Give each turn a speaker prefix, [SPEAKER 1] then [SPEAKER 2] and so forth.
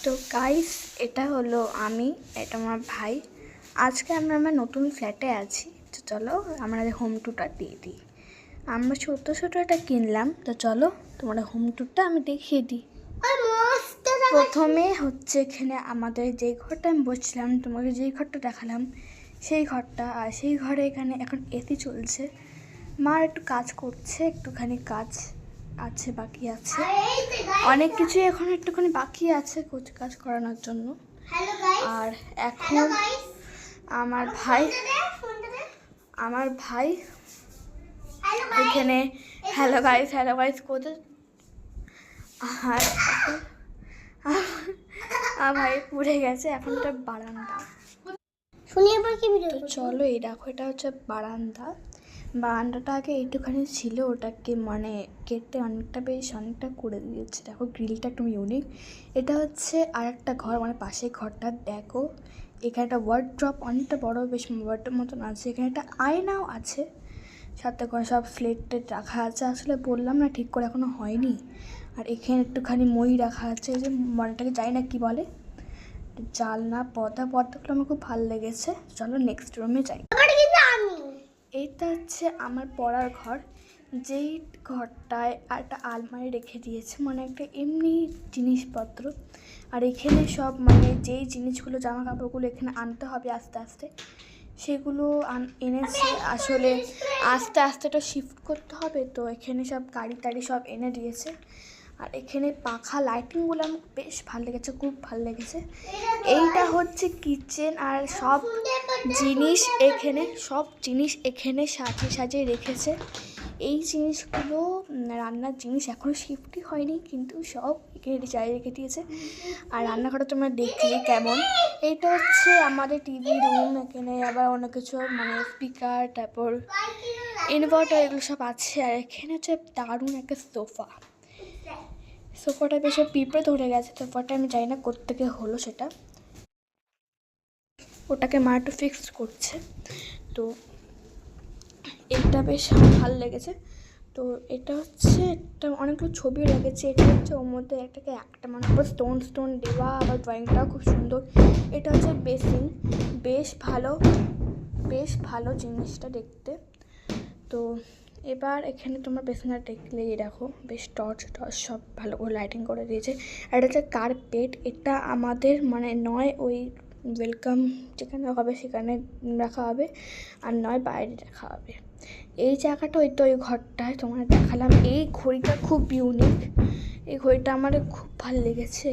[SPEAKER 1] তো গাইস, এটা হলো আমি, এটা আমার ভাই। আজকে আমরা আমার নতুন ফ্ল্যাটে আছি। তো চলো আমরা হোম টুরটা দিয়ে দিই। আমরা ছোটো ছোটো এটা কিনলাম। তো চলো তোমার হোম টুরটা আমি দেখিয়ে দিই। প্রথমে হচ্ছে এখানে আমাদের যেই ঘরটা আমি বসছিলাম, তোমাকে যেই ঘরটা দেখালাম সেই ঘরটা। আর সেই ঘরে এখানে এখন এসি চলছে। মার একটু কাজ করছে, একটুখানি কাজ আছে, বাকি আছে, অনেক কিছু এখন একটুখানি বাকি আছে কাজ করানোর জন্য। আর এখন আমার ভাই এখানে হ্যালো গাইস করতে। আর আমার ভাই পুড়ে গেছে। এখন এটা বারান্দা। চলো এই দেখো, এটা হচ্ছে বারান্দাটা আগে এইটুখানি ছিল, ওটাকে মানে কেটে অনেকটা করে দিয়েছে। দেখো গ্রিলটা একটু ইউনিক। এটা হচ্ছে আর একটা ঘর, মানে পাশের ঘরটা দেখো। এখানে একটা ওয়ার্ড্রপ অনেকটা বড়, বেশ ওয়ার্ডের মতন আছে। এখানে একটা আয়নাও আছে, সাথে করে সব স্লেট রাখা আছে। আসলে বললাম না, ঠিক করে এখনো হয়নি। আর এখানে একটুখানি মই রাখা আছে, যে মনেটাকে জানি না কি বলে, জানলা পর্দাগুলো আমার খুব ভালো লেগেছে। চলো নেক্সট রুমে যাই। এইটা হচ্ছে আমার পড়ার ঘর, যেই ঘরটায় একটা আলমারি রেখে দিয়েছে, মানে একটা এমনি জিনিসপত্র। আর এখানে সব মানে যেই জিনিসগুলো, জামা কাপড়গুলো এখানে আনতে হবে আস্তে আস্তে, সেগুলো এনেছে। আসলে আস্তে আস্তে এটা শিফট করতে হবে, তো এখানে সব গাড়ি সব এনে দিয়েছে। আর এখানে পাখা লাইটিংগুলো আমার বেশ ভালো লেগেছে, খুব ভালো লেগেছে। এইটা হচ্ছে কিচেন। আর সব জিনিস এখানে সাজিয়ে রেখেছে। এই জিনিসগুলো রান্নার জিনিস, এখনও শিফটই হয়নি, কিন্তু সব এখানে চাই রেখে দিয়েছে। আর রান্নাঘরটা তোমরা দেখলে কেমন। এইটা হচ্ছে আমাদের টিভি রুম। এখানে আবার অনেক কিছু মানে স্পিকার, তারপর ইনভার্টার, এগুলো সব আছে। আর এখানে হচ্ছে দারুণ একটা সোফাটা বেশ পিঁপড়ে ধরে গেছে। সোফাটা আমি জানি না কোত্থেকে হলো সেটা, ওটাকে মা একটু ফিক্স করছে। তো এটা বেশ ভালো লেগেছে। তো এটা হচ্ছে একটা অনেকগুলো ছবি রেখেছে। এটা হচ্ছে ওর মধ্যে একটা মানে স্টোন দেওয়া, আবার ড্রয়িংটাও খুব সুন্দর। এটা হচ্ছে বেসিন, বেশ ভালো জিনিসটা দেখতে। তো এবার এখানে তোমার বেসিনটা দেখলেই দেখো, বেশ টর্চ সব ভালো করে লাইটিং করে দিয়েছে। আর এটা হচ্ছে কার্পেট। এটা আমাদের মানে নয় ওই ওয়েলকাম যেখানে হবে সেখানে রাখা হবে, আর নয় বাইরে রাখা হবে। এই জায়গাটা ওই ঘরটায় তোমার দেখালাম। এই ঘড়িটা খুব ইউনিক, এই ঘড়িটা আমার খুব ভালো লেগেছে।